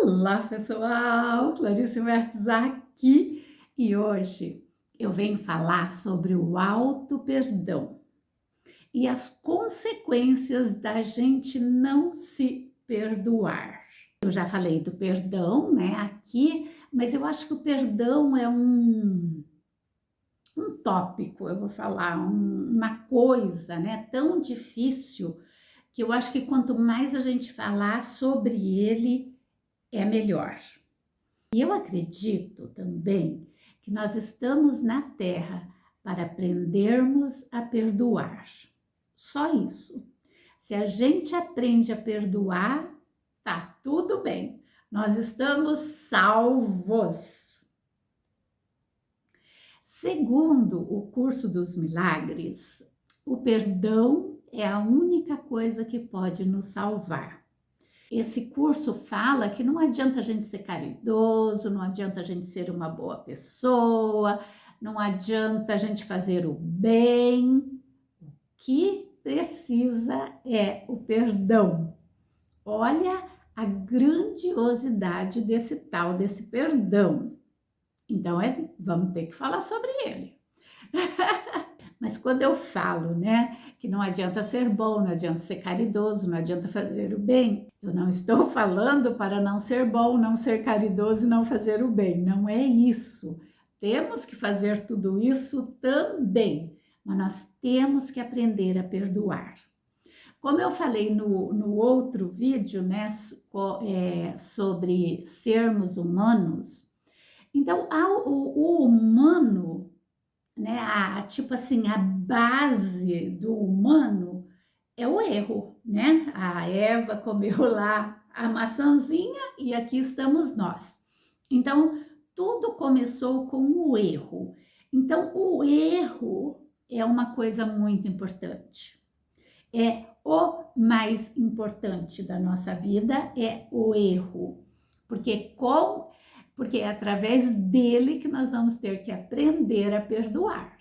Olá, pessoal! Clarice Mertes aqui e hoje eu venho falar sobre o auto-perdão e as consequências da gente não se perdoar. Eu já falei do perdão, né, aqui, mas eu acho que o perdão é um tópico, eu vou falar, uma coisa, né, tão difícil que eu acho que quanto mais a gente falar sobre ele, é melhor. E eu acredito também que nós estamos na Terra para aprendermos a perdoar. Só isso. Se a gente aprende a perdoar, tá tudo bem. Nós estamos salvos. Segundo o curso dos milagres, o perdão é a única coisa que pode nos salvar. Esse curso fala que não adianta a gente ser caridoso, não adianta a gente ser uma boa pessoa, não adianta a gente fazer o bem. O que precisa é o perdão. Olha a grandiosidade desse perdão. Então, vamos ter que falar sobre ele. Mas quando eu falo, né, que não adianta ser bom, não adianta ser caridoso, não adianta fazer o bem, eu não estou falando para não ser bom, não ser caridoso e não fazer o bem. Não é isso. Temos que fazer tudo isso também, mas nós temos que aprender a perdoar. Como eu falei no outro vídeo, né, sobre sermos humanos, então o humano, né, tipo assim, a base do humano é o erro, né? A Eva comeu lá a maçãzinha e aqui estamos nós. Então, tudo começou com o erro. Então, o erro é uma coisa muito importante. É o mais importante da nossa vida, é o erro. Porque é através dele que nós vamos ter que aprender a perdoar.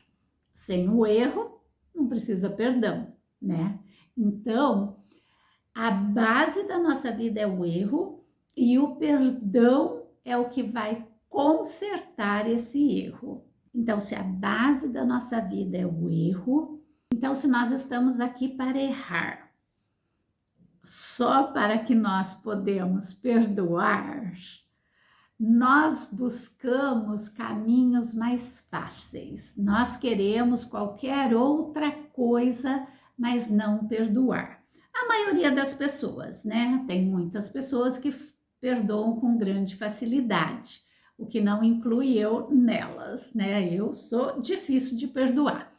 Sem o erro, não precisa perdão, né? Então, a base da nossa vida é o erro e o perdão é o que vai consertar esse erro. Então, se a base da nossa vida é o erro, então se nós estamos aqui para errar, só para que nós podemos perdoar, nós buscamos caminhos mais fáceis. Nós queremos qualquer outra coisa, mas não perdoar. A maioria das pessoas, né? Tem muitas pessoas que perdoam com grande facilidade, o que não inclui eu nelas, né? Eu sou difícil de perdoar.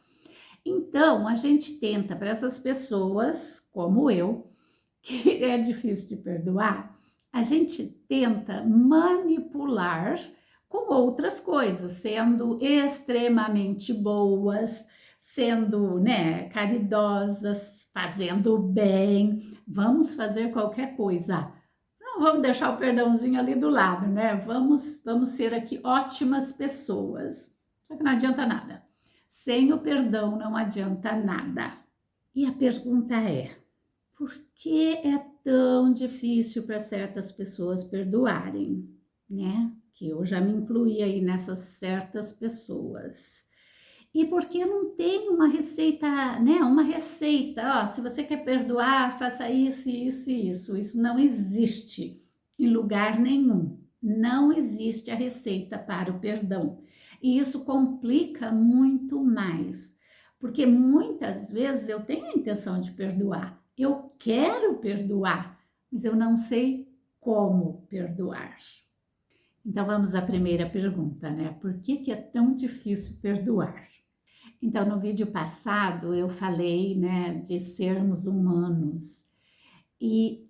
Então, a gente tenta para essas pessoas, como eu, que é difícil de perdoar, a gente tenta manipular com outras coisas, sendo extremamente boas, sendo, né, caridosas, fazendo bem, vamos fazer qualquer coisa. Não vamos deixar o perdãozinho ali do lado, né? Vamos ser aqui ótimas pessoas. Só que não adianta nada. Sem o perdão não adianta nada. E a pergunta é: por que é tão difícil para certas pessoas perdoarem, né? Que eu já me incluí aí nessas certas pessoas. E porque não tem uma receita, né? Uma receita, ó, se você quer perdoar, faça isso, isso e isso. Isso não existe em lugar nenhum. Não existe a receita para o perdão. E isso complica muito mais, porque muitas vezes eu tenho a intenção de perdoar, eu quero perdoar, mas eu não sei como perdoar. Então vamos à primeira pergunta, né? Por que é tão difícil perdoar? Então no vídeo passado eu falei, né, de sermos humanos. E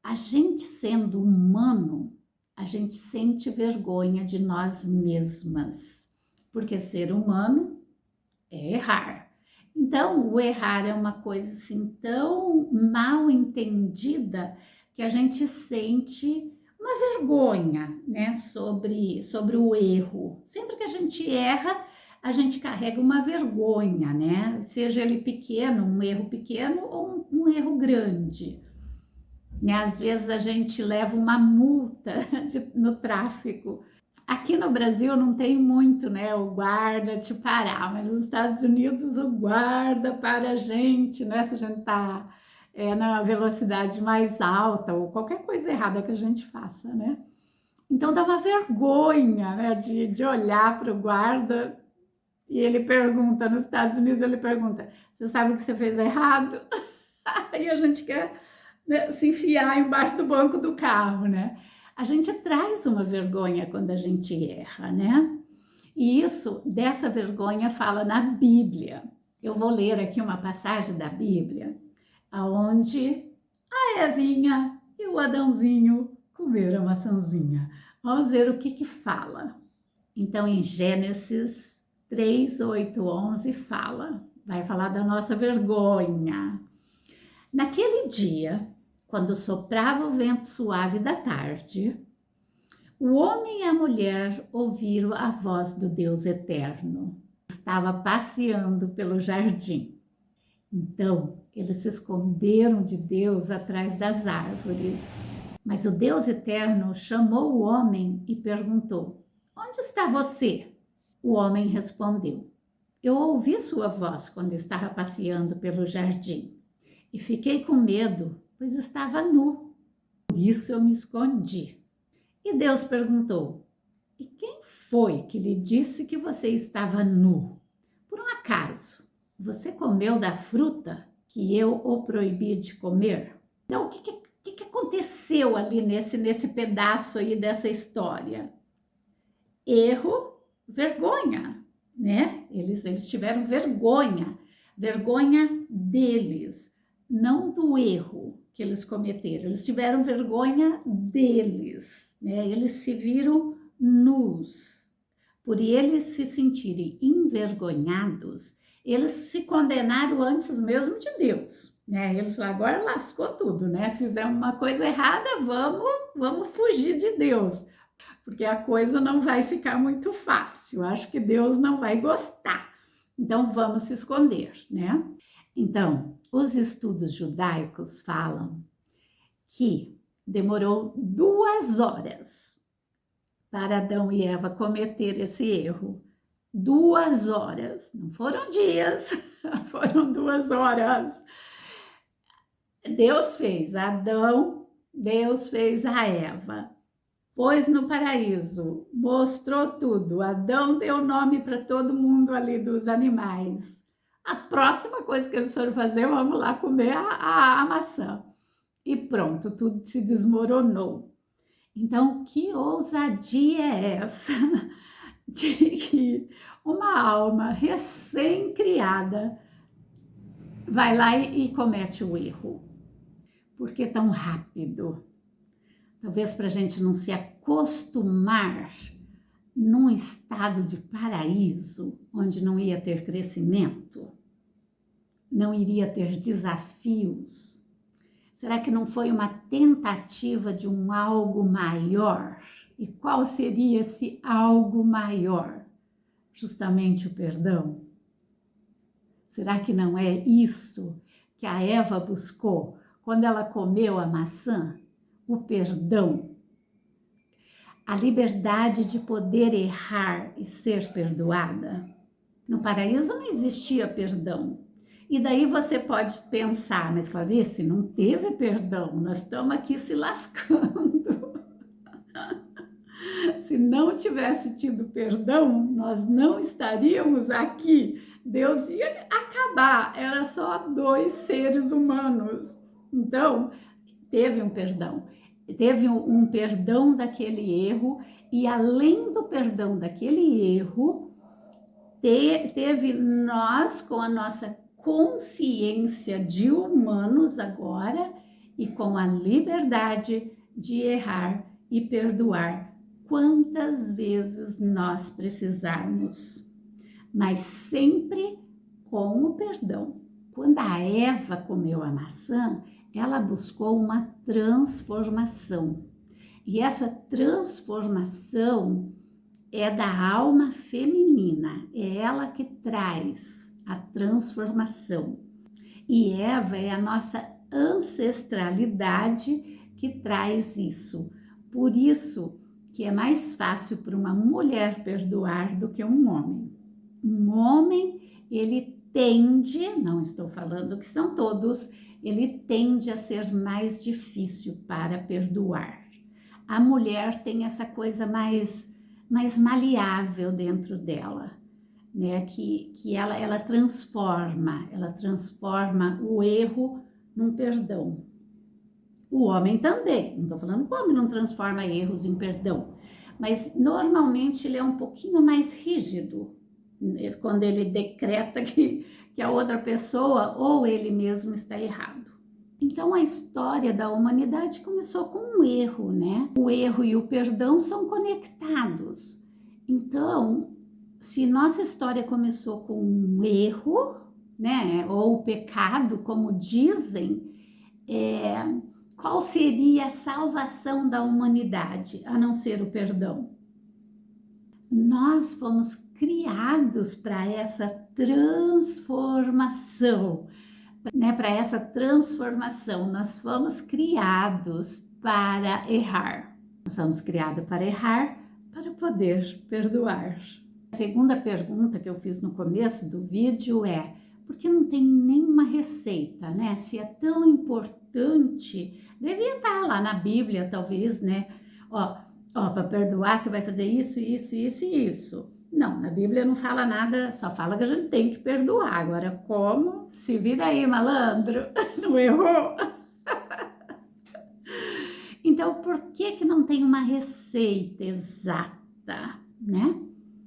a gente sendo humano, a gente sente vergonha de nós mesmas, porque ser humano é errar. Então, o errar é uma coisa assim tão mal entendida que a gente sente uma vergonha, né, sobre o erro. Sempre que a gente erra, a gente carrega uma vergonha, né, seja ele pequeno, um erro pequeno ou um erro grande. né? Às vezes a gente leva uma multa no tráfico. Aqui no Brasil não tem muito, né? O guarda te parar, mas nos Estados Unidos o guarda para a gente, né? Se a gente tá na velocidade mais alta ou qualquer coisa errada que a gente faça, né? Então dá uma vergonha, né? De olhar para o guarda e ele pergunta, nos Estados Unidos ele pergunta, você sabe o que você fez errado? Aí a gente quer, né, se enfiar embaixo do banco do carro, né? A gente traz uma vergonha quando a gente erra, né? E isso, dessa vergonha, fala na Bíblia. Eu vou ler aqui uma passagem da Bíblia, onde a Evinha e o Adãozinho comeram a maçãzinha. Vamos ver o que fala. Então, em Gênesis 3, 8, 11, vai falar da nossa vergonha. Naquele dia, quando soprava o vento suave da tarde, o homem e a mulher ouviram a voz do Deus eterno. Estava passeando pelo jardim. Então, eles se esconderam de Deus atrás das árvores. Mas o Deus eterno chamou o homem e perguntou: onde está você? O homem respondeu: eu ouvi sua voz quando estava passeando pelo jardim e fiquei com medo, pois estava nu. Por isso eu me escondi. E Deus perguntou: e quem foi que lhe disse que você estava nu? Por um acaso, você comeu da fruta que eu o proibi de comer? Então, o que aconteceu ali nesse pedaço aí dessa história? Erro, vergonha, né? Eles tiveram vergonha deles, não do erro que eles cometeram. Eles tiveram vergonha deles, né? Eles se viram nus. Por eles se sentirem envergonhados, eles se condenaram antes mesmo de Deus, né? Eles agora lascou tudo, né? Fizemos uma coisa errada, vamos fugir de Deus, porque a coisa não vai ficar muito fácil. Acho que Deus não vai gostar. Então vamos se esconder, né? Então, os estudos judaicos falam que demorou 2 horas para Adão e Eva cometer esse erro. 2 horas, não foram dias, foram 2 horas. Deus fez Adão, Deus fez a Eva, pôs no paraíso, mostrou tudo. Adão deu nome para todo mundo ali dos animais. A próxima coisa que eles foram fazer, vamos lá comer a maçã. E pronto, tudo se desmoronou. Então, que ousadia é essa de que uma alma recém-criada vai lá e comete o erro? Por que tão rápido? Talvez para a gente não se acostumar num estado de paraíso, onde não ia ter crescimento, não iria ter desafios. Será que não foi uma tentativa de um algo maior? E qual seria esse algo maior? Justamente o perdão. Será que não é isso que a Eva buscou quando ela comeu a maçã? O perdão. A liberdade de poder errar e ser perdoada. No paraíso não existia perdão. E daí você pode pensar, mas Clarice, não teve perdão, nós estamos aqui se lascando. Se não tivesse tido perdão, nós não estaríamos aqui. Deus ia acabar, era só 2 seres humanos. Então, teve um perdão. Teve um perdão daquele erro, e além do perdão daquele erro, teve nós com a nossa consciência de humanos agora e com a liberdade de errar e perdoar quantas vezes nós precisarmos, mas sempre com o perdão. Quando a Eva comeu a maçã, ela buscou uma transformação. E essa transformação é da alma feminina, é ela que traz a transformação. E Eva é a nossa ancestralidade que traz isso. Por isso que é mais fácil para uma mulher perdoar do que um homem. Um homem, ele tende, não estou falando que são todos, ele tende a ser mais difícil para perdoar. A mulher tem essa coisa mais maleável dentro dela, né? Que ela transforma o erro num perdão. O homem também, não estou falando que o homem não transforma erros em perdão, mas normalmente ele é um pouquinho mais rígido, quando ele decreta que a outra pessoa ou ele mesmo está errado. Então a história da humanidade começou com um erro, né? O erro e o perdão são conectados. Então, se nossa história começou com um erro, né? Ou o pecado, como dizem, qual seria a salvação da humanidade, a não ser o perdão? Nós fomos criados para essa transformação, né? Para essa transformação, nós fomos criados para errar. Nós somos criados para errar, para poder perdoar. A segunda pergunta que eu fiz no começo do vídeo é: por que não tem nenhuma receita, né? Se é tão importante, devia estar lá na Bíblia, talvez, né? Para perdoar, você vai fazer isso, isso, isso e isso. Não, na Bíblia não fala nada, só fala que a gente tem que perdoar. Agora, como? Se vira aí, malandro, não errou? Então, por que não tem uma receita exata, né?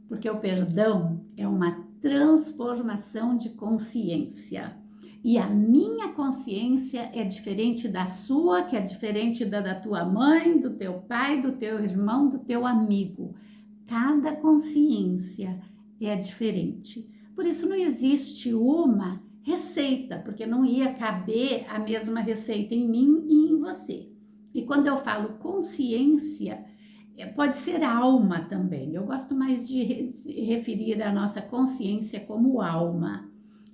Porque o perdão é uma transformação de consciência. E a minha consciência é diferente da sua, que é diferente da tua mãe, do teu pai, do teu irmão, do teu amigo. Cada consciência é diferente. Por isso não existe uma receita, porque não ia caber a mesma receita em mim e em você. E quando eu falo consciência, pode ser alma também. Eu gosto mais de referir a nossa consciência como alma.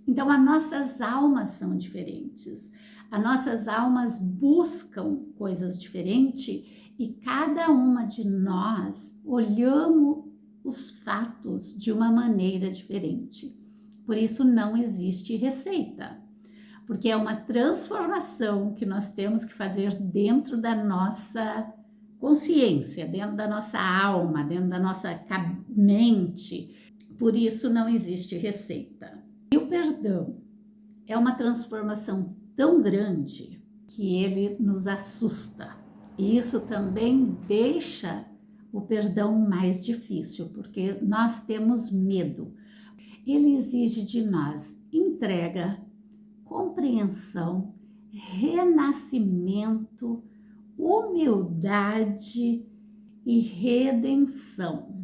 Então, as nossas almas são diferentes. As nossas almas buscam coisas diferentes e cada uma de nós olhamos os fatos de uma maneira diferente. Por isso, não existe receita, porque é uma transformação que nós temos que fazer dentro da nossa consciência, dentro da nossa alma, dentro da nossa mente. Por isso, não existe receita. E o perdão é uma transformação tão grande que ele nos assusta. E isso também deixa o perdão mais difícil, porque nós temos medo. Ele exige de nós entrega, compreensão, renascimento, humildade e redenção.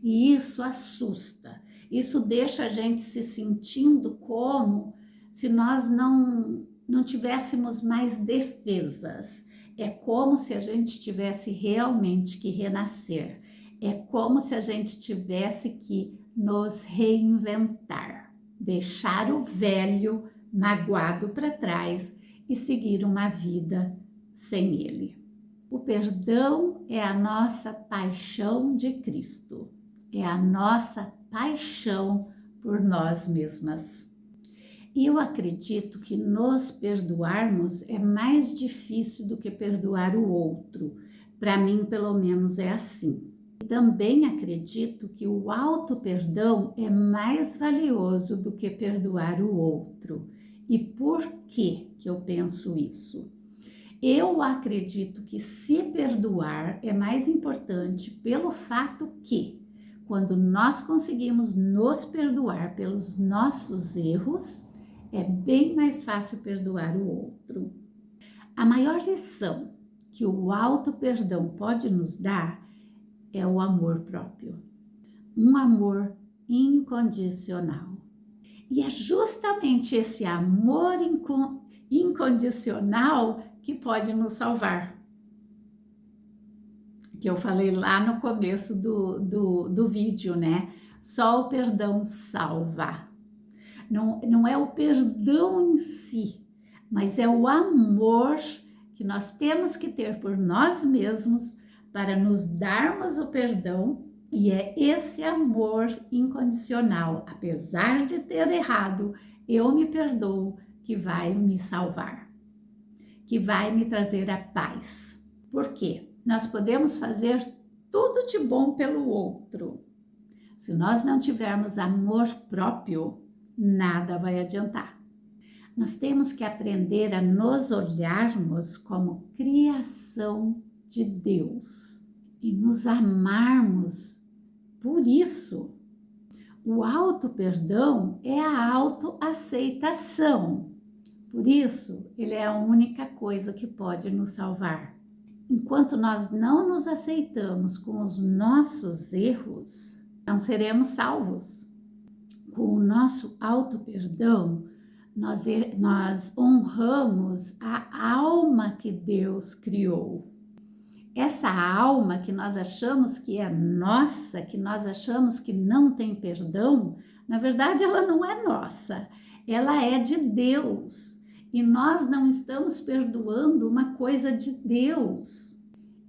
E isso assusta. Isso deixa a gente se sentindo como se nós não tivéssemos mais defesas. É como se a gente tivesse realmente que renascer. É como se a gente tivesse que nos reinventar, deixar o velho magoado para trás e seguir uma vida sem ele. O perdão é a nossa paixão de Cristo, é a nossa paixão por nós mesmas. E eu acredito que nos perdoarmos é mais difícil do que perdoar o outro. Para mim, pelo menos, é assim. Também acredito que o auto-perdão é mais valioso do que perdoar o outro. E por que eu penso isso? Eu acredito que se perdoar é mais importante pelo fato que, quando nós conseguimos nos perdoar pelos nossos erros, é bem mais fácil perdoar o outro. A maior lição que o auto-perdão pode nos dar é o amor próprio. Um amor incondicional. E é justamente esse amor incondicional que pode nos salvar. Que eu falei lá no começo do vídeo, né? Só o perdão salva. Não é o perdão em si, mas é o amor que nós temos que ter por nós mesmos para nos darmos o perdão, e é esse amor incondicional, apesar de ter errado, eu me perdoo, que vai me salvar, que vai me trazer a paz. Por quê? Nós podemos fazer tudo de bom pelo outro. Se nós não tivermos amor próprio, nada vai adiantar. Nós temos que aprender a nos olharmos como criação de Deus e nos amarmos por isso. O auto-perdão é a autoaceitação. Por isso, ele é a única coisa que pode nos salvar. Enquanto nós não nos aceitamos com os nossos erros, não seremos salvos. Com o nosso auto-perdão, nós honramos a alma que Deus criou. Essa alma que nós achamos que é nossa, que nós achamos que não tem perdão, na verdade ela não é nossa, ela é de Deus. E nós não estamos perdoando uma coisa de Deus.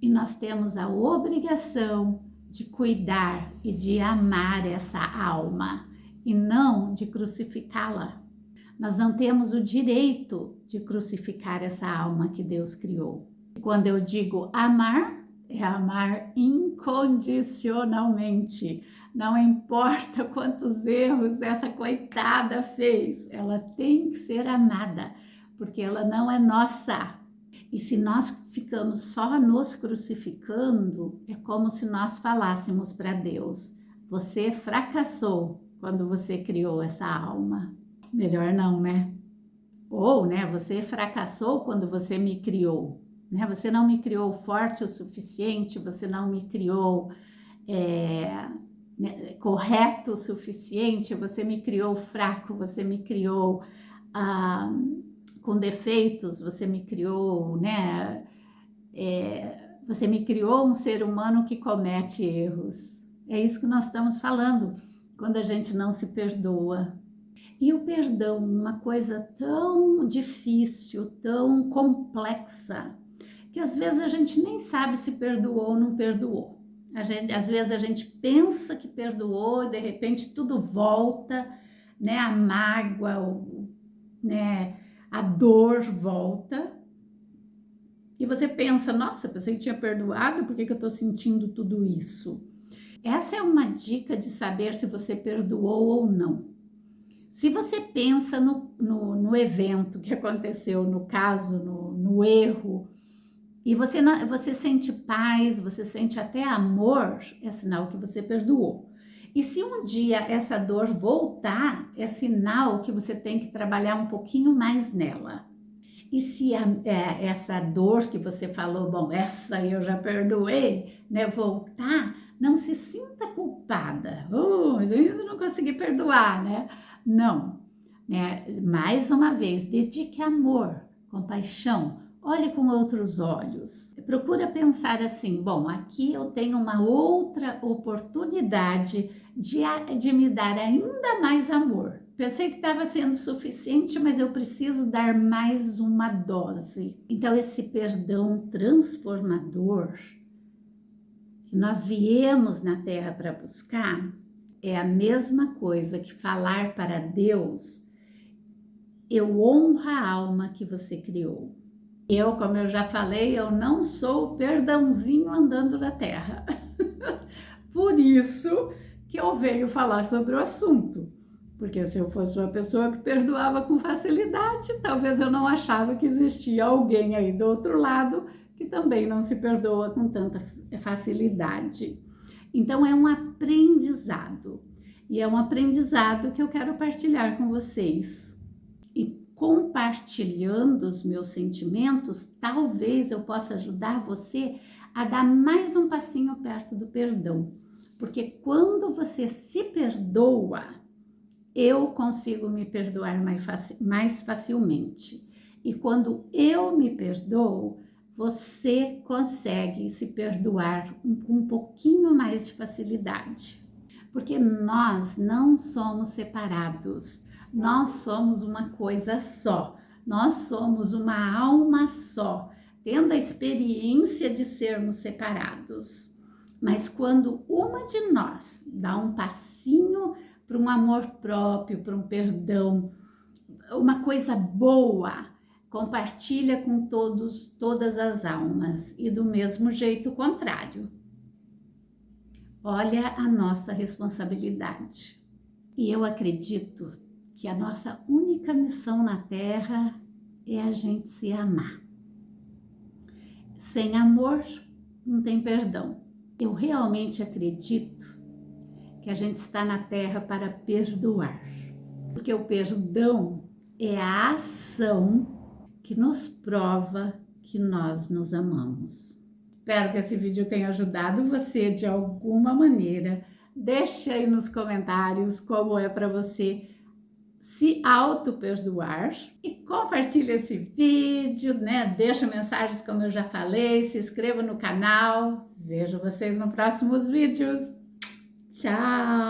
E nós temos a obrigação de cuidar e de amar essa alma e não de crucificá-la. Nós não temos o direito de crucificar essa alma que Deus criou. Quando eu digo amar, é amar incondicionalmente. Não importa quantos erros essa coitada fez, ela tem que ser amada, porque ela não é nossa. E se nós ficamos só nos crucificando, é como se nós falássemos para Deus: você fracassou quando você criou essa alma. Melhor não, né? Ou, né, você fracassou quando você me criou. Né? Você não me criou forte o suficiente, você não me criou correto o suficiente, você me criou fraco, você me criou com defeitos, você me criou, né? Você me criou um ser humano que comete erros. É isso que nós estamos falando quando a gente não se perdoa. E o perdão, uma coisa tão difícil, tão complexa, que às vezes a gente nem sabe se perdoou ou não perdoou. Às vezes a gente pensa que perdoou e de repente tudo volta, né? A mágoa, né? A dor volta. E você pensa, nossa, pensei que tinha perdoado, por que eu estou sentindo tudo isso? Essa é uma dica de saber se você perdoou ou não. Se você pensa no evento que aconteceu, no caso, no erro, e você sente paz, você sente até amor, é sinal que você perdoou. E se um dia essa dor voltar, é sinal que você tem que trabalhar um pouquinho mais nela. E se essa dor que você falou, bom, essa eu já perdoei, né, voltar, não se sinta culpada. Mas eu ainda não consegui perdoar, né? Não. Né? Mais uma vez, dedique amor, compaixão. Olhe com outros olhos. Procura pensar assim, bom, aqui eu tenho uma outra oportunidade de me dar ainda mais amor. Pensei que estava sendo suficiente, mas eu preciso dar mais uma dose. Então, esse perdão transformador que nós viemos na Terra para buscar é a mesma coisa que falar para Deus: eu honro a alma que você criou. Eu, como eu já falei, eu não sou o perdãozinho andando na terra. Por isso que eu venho falar sobre o assunto. Porque se eu fosse uma pessoa que perdoava com facilidade, talvez eu não achava que existia alguém aí do outro lado que também não se perdoa com tanta facilidade. Então é um aprendizado. E é um aprendizado que eu quero partilhar com vocês. E compartilhando os meus sentimentos, talvez eu possa ajudar você a dar mais um passinho perto do perdão. Porque quando você se perdoa, eu consigo me perdoar mais facilmente. E quando eu me perdoo, você consegue se perdoar com um pouquinho mais de facilidade. Porque nós não somos separados. Nós somos uma coisa só, nós somos uma alma só. tendo a experiência de sermos separados. Mas quando uma de nós dá um passinho para um amor próprio, para um perdão, uma coisa boa, compartilha com todas as almas, e do mesmo jeito o contrário. Olha a nossa responsabilidade. E eu acredito que a nossa única missão na Terra é a gente se amar. Sem amor, não tem perdão. Eu realmente acredito que a gente está na Terra para perdoar. Porque o perdão é a ação que nos prova que nós nos amamos. Espero que esse vídeo tenha ajudado você de alguma maneira. Deixe aí nos comentários como é para você se auto-perdoar e compartilhe esse vídeo, né? Deixa mensagens como eu já falei, se inscreva no canal. Vejo vocês nos próximos vídeos. Tchau!